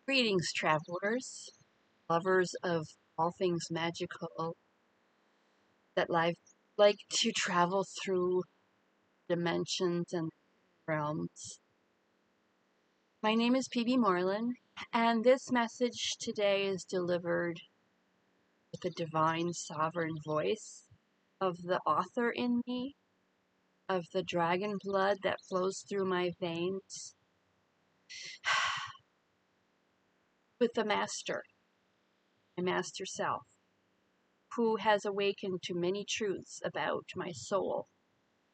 Greetings, travelers, lovers of all things magical that like to travel through dimensions and realms. My name is PB Morlen, and this message today is delivered with the divine sovereign voice of the author in me, of the dragon blood that flows through my veins, with the master, my master self, who has awakened to many truths about my soul,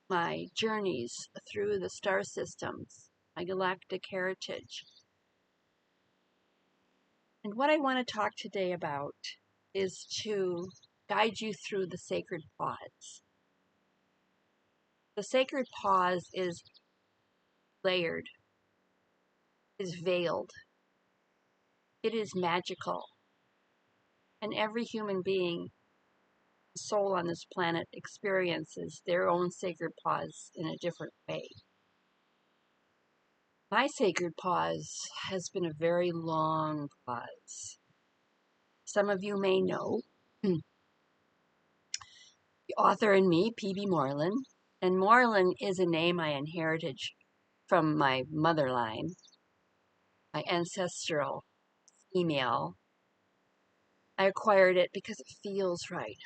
my journeys through the star systems, my galactic heritage. And what I want to talk today about is to guide you through the sacred pause. The sacred pause is layered, is veiled, it is magical, and every human being, soul on this planet, experiences their own sacred pause in a different way. My sacred pause has been a very long pause. Some of you may know the author in me, PB Morlen, and Morlen is a name I inherited from my mother line, my ancestral female. I acquired it because it feels right.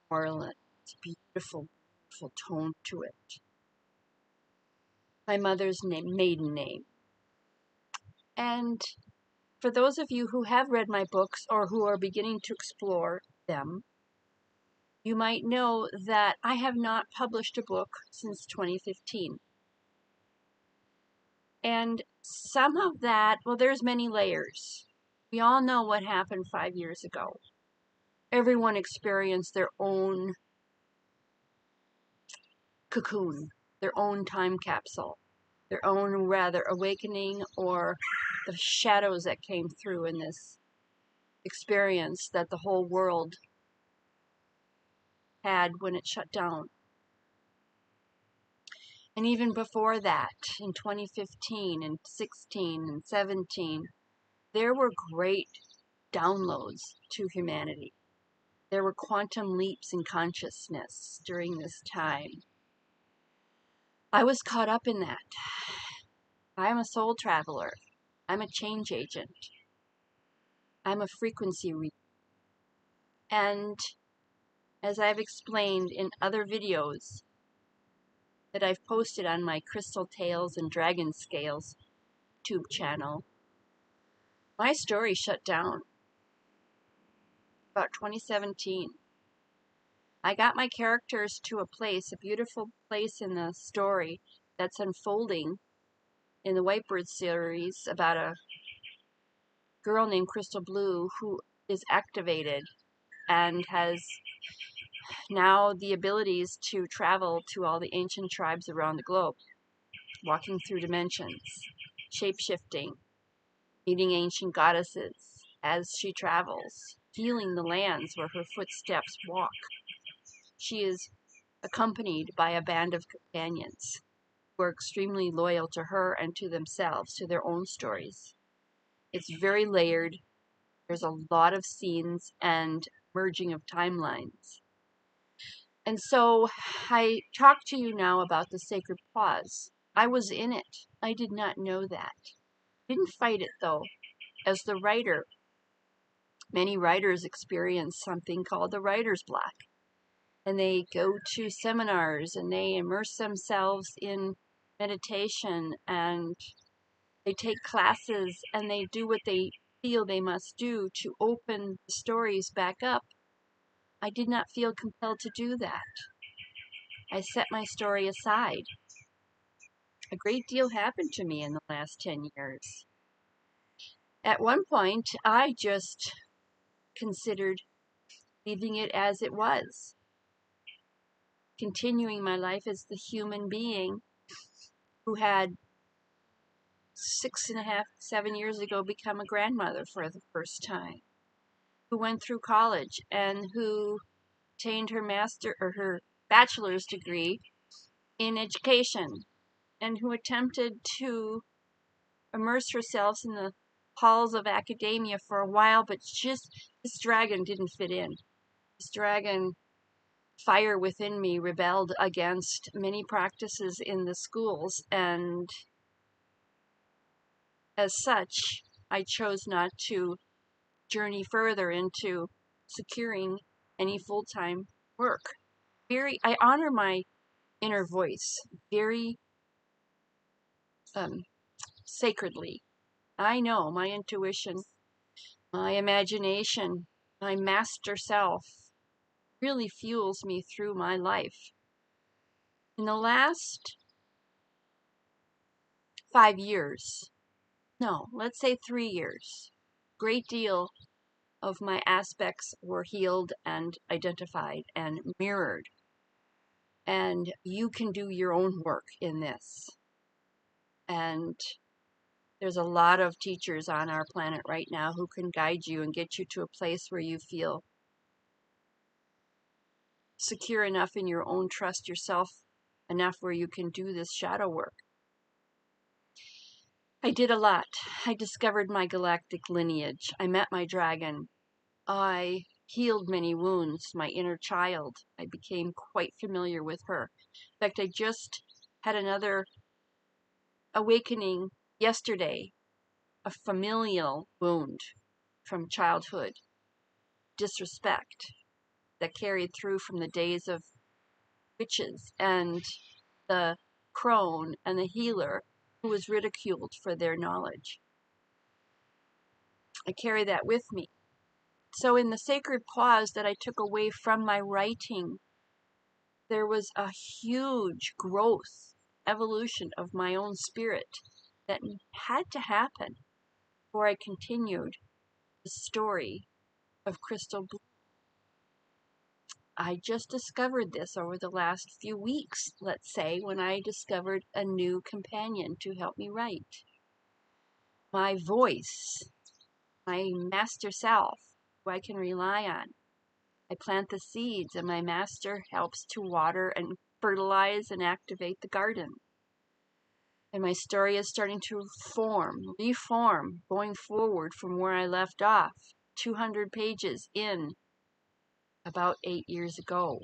Morlen, it's a beautiful, beautiful tone to it. My mother's maiden name. And for those of you who have read my books or who are beginning to explore them, you might know that I have not published a book since 2015. And some of that, well, there's many layers. We all know what happened 5 years ago. Everyone experienced their own cocoon, their own time capsule, their own rather awakening, or the shadows that came through in this experience that the whole world had when it shut down. And even before that, in 2015 and 16 and 17, there were great downloads to humanity. There were quantum leaps in consciousness during this time. I was caught up in that. I'm a soul traveler. I'm a change agent. I'm a frequency reader. And as I've explained in other videos that I've posted on my Crystal Tales and Dragon Scales YouTube channel, my story shut down about 2017. I got my characters to a beautiful place in the story that's unfolding in the Whitebird series about a girl named Crystal Blue who is activated and has now the abilities to travel to all the ancient tribes around the globe, walking through dimensions, shape-shifting, meeting ancient goddesses as she travels, healing the lands where her footsteps walk. She is accompanied by a band of companions who are extremely loyal to her and to themselves, to their own stories. It's very layered. There's a lot of scenes and merging of timelines. And so I talk to you now about the sacred pause. I was in it. I did not know that. Didn't fight it though. As the writer, many writers experience something called the writer's block. And they go to seminars and they immerse themselves in meditation and they take classes and they do what they feel they must do to open the stories back up. I did not feel compelled to do that. I set my story aside. A great deal happened to me in the last 10 years. At one point, I just considered leaving it as it was, continuing my life as the human being who had 6.5, 7 years ago become a grandmother for the first time, who went through college and who obtained her master or her bachelor's degree in education, and who attempted to immerse herself in the halls of academia for a while, but just this dragon didn't fit in. This dragon fire within me rebelled against many practices in the schools, and as such, I chose not to journey further into securing any full-time work. I honor my inner voice very sacredly. I know my intuition, my imagination, my master self really fuels me through my life. In the last 5 years, no, let's say 3 years, great deal of my aspects were healed and identified and mirrored. And you can do your own work in this. And there's a lot of teachers on our planet right now who can guide you and get you to a place where you feel secure enough in your own trust yourself enough where you can do this shadow work. I did a lot. I discovered my galactic lineage. I met my dragon. I healed many wounds, my inner child. I became quite familiar with her. In fact, I just had another awakening yesterday, a familial wound from childhood, disrespect that carried through from the days of witches and the crone and the healer who was ridiculed for their knowledge. I carry that with me. So in the sacred pause that I took away from my writing, there was a huge growth, evolution of my own spirit that had to happen before I continued the story of Crystal Blue. I just discovered this over the last few weeks, let's say, when I discovered a new companion to help me write. My voice, my master self, who I can rely on. I plant the seeds and my master helps to water and fertilize and activate the garden. And my story is starting to reform, going forward from where I left off, 200 pages in, about 8 years ago.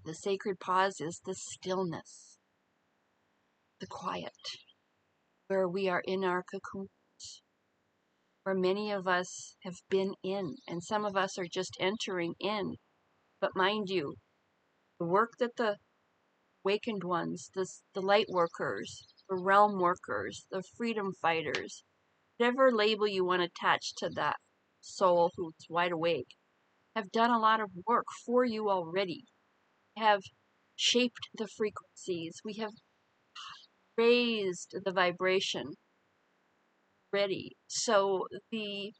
The sacred pause is the stillness, the quiet, where we are in our cocoons, where many of us have been in, and some of us are just entering in. But mind you, the work that the awakened ones, the light workers, the realm workers, the freedom fighters, whatever label you want to attach to that soul who's wide awake, have done a lot of work for you already, have shaped the frequencies, we have raised the vibration already. So the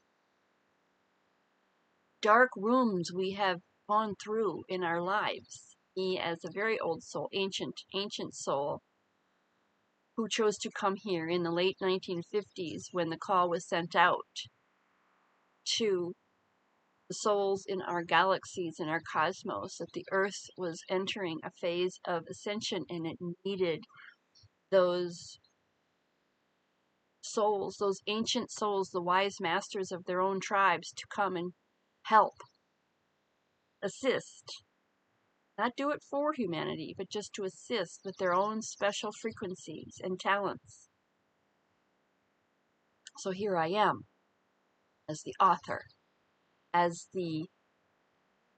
dark rooms we have gone through in our lives, me as a very old soul, ancient soul, who chose to come here in the late 1950s when the call was sent out to the souls in our galaxies, in our cosmos, that the Earth was entering a phase of ascension and it needed those souls, those ancient souls, the wise masters of their own tribes, to come and help, assist, not do it for humanity, but just to assist with their own special frequencies and talents. So here I am, as the author, as the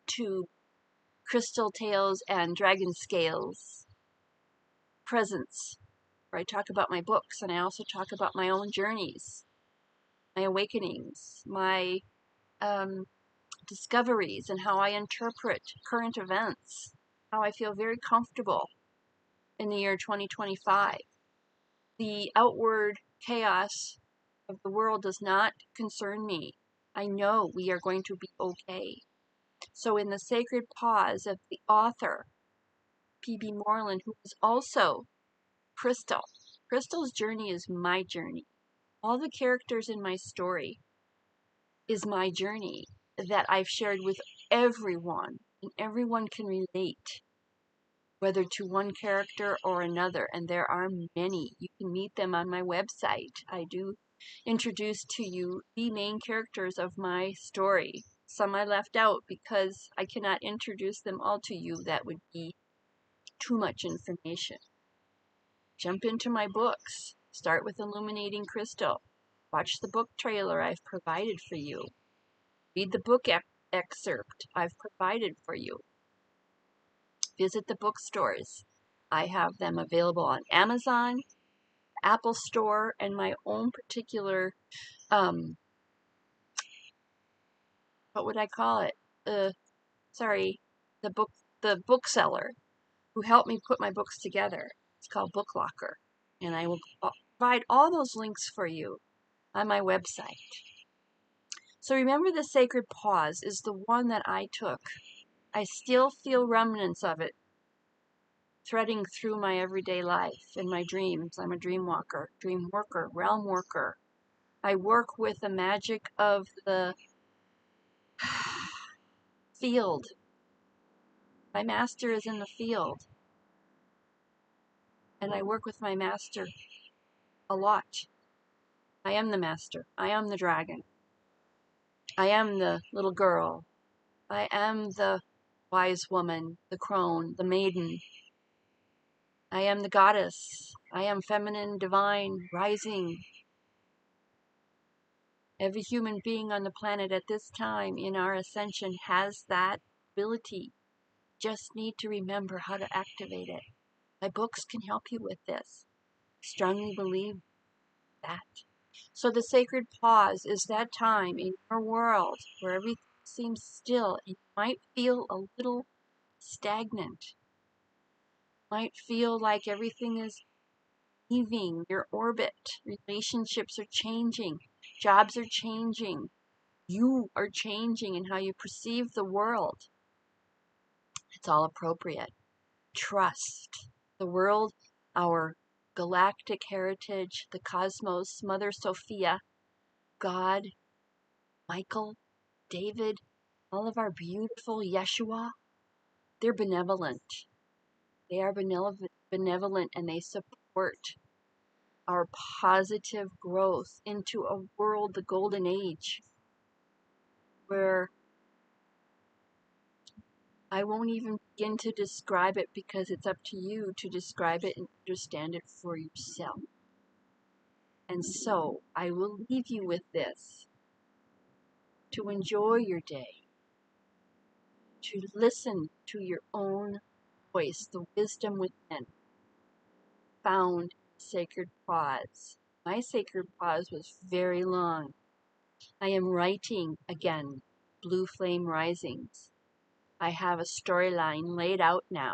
two crystal tails and dragon scales presence, where I talk about my books and I also talk about my own journeys, my awakenings, my discoveries, and how I interpret current events, how I feel very comfortable in the year 2025. The outward chaos of the world does not concern me. I know we are going to be okay. So in the sacred pause of the author, P.B. Morlen, who is also Crystal. Crystal's journey is my journey. All the characters in my story is my journey that I've shared with everyone, and everyone can relate, whether to one character or another, and there are many. You can meet them on my website. I do introduce to you the main characters of my story. Some I left out because I cannot introduce them all to you. That would be too much information. Jump into my books. Start with Illuminating Crystal. Watch the book trailer I've provided for you. Read the book excerpt I've provided for you. Visit the bookstores. I have them available on Amazon, Apple Store, and my own particular, what would I call it? Sorry, the bookseller who helped me put my books together. It's called Book Locker. And I will provide all those links for you on my website. So remember, the sacred pause is the one that I took. I still feel remnants of it threading through my everyday life and my dreams. I'm a dream walker, dream worker, realm worker. I work with the magic of the field. My master is in the field, and I work with my master a lot. I am the master. I am the dragon. I am the little girl. I am the wise woman, the crone, the maiden. I am the goddess. I am feminine, divine, rising. Every human being on the planet at this time in our ascension has that ability. Just need to remember how to activate it. My books can help you with this. Strongly believe that. So the sacred pause is that time in your world where everything seems still and you might feel a little stagnant. Might feel like everything is leaving your orbit. Relationships are changing. Jobs are changing. You are changing in how you perceive the world. It's all appropriate. Trust the world, our galactic heritage, the cosmos, Mother Sophia, God, Michael, David, all of our beautiful Yeshua. They're benevolent. They are benevolent, and they support our positive growth into a world, the golden age, where I won't even begin to describe it because it's up to you to describe it and understand it for yourself. And so I will leave you with this, to enjoy your day, to listen to your own voice, the wisdom within, found in sacred pause. My sacred pause was very long. I am writing again, Blue Flame Risings. I have a storyline laid out now.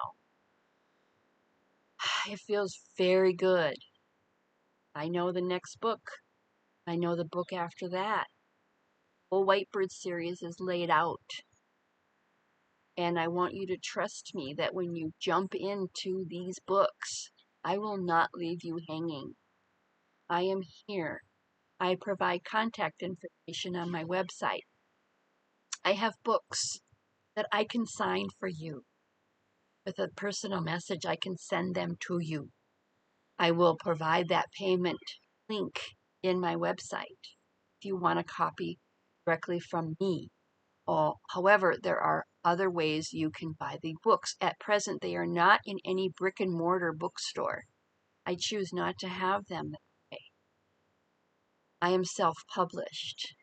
It feels very good. I know the next book. I know the book after that. The whole Whitebird series is laid out. And I want you to trust me that when you jump into these books, I will not leave you hanging. I am here. I provide contact information on my website. I have books that I can sign for you. With a personal message, I can send them to you. I will provide that payment link in my website if you want a copy directly from me. However, there are other ways you can buy the books. At present, they are not in any brick and mortar bookstore. I choose not to have them that way. I am self-published.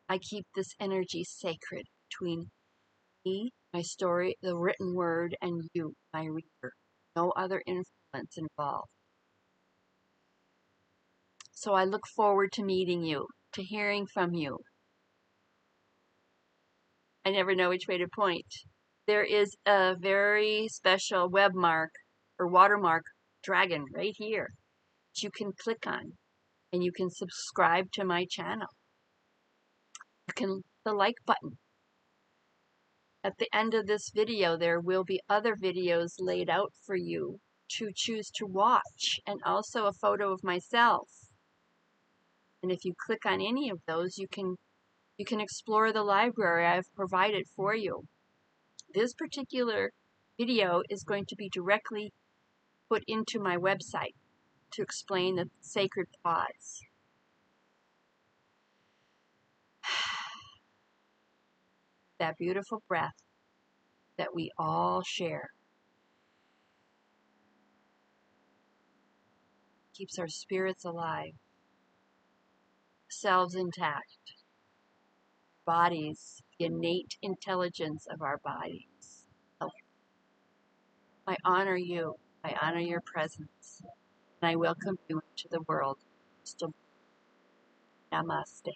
I keep this energy sacred between me, my story, the written word, and you, my reader. No other influence involved. So I look forward to meeting you, to hearing from you. I never know which way to point. There is a very special web mark or watermark dragon right here that you can click on, and you can subscribe to my channel. You can hit the like button. At the end of this video, there will be other videos laid out for you to choose to watch, and also a photo of myself. And if you click on any of those, you can explore the library I've provided for you. This particular video is going to be directly put into my website to explain the sacred pause. that beautiful breath that we all share. Keeps our spirits alive, selves intact, bodies, the innate intelligence of our bodies. I honor you. I honor your presence. And I welcome you into the world. Still, namaste.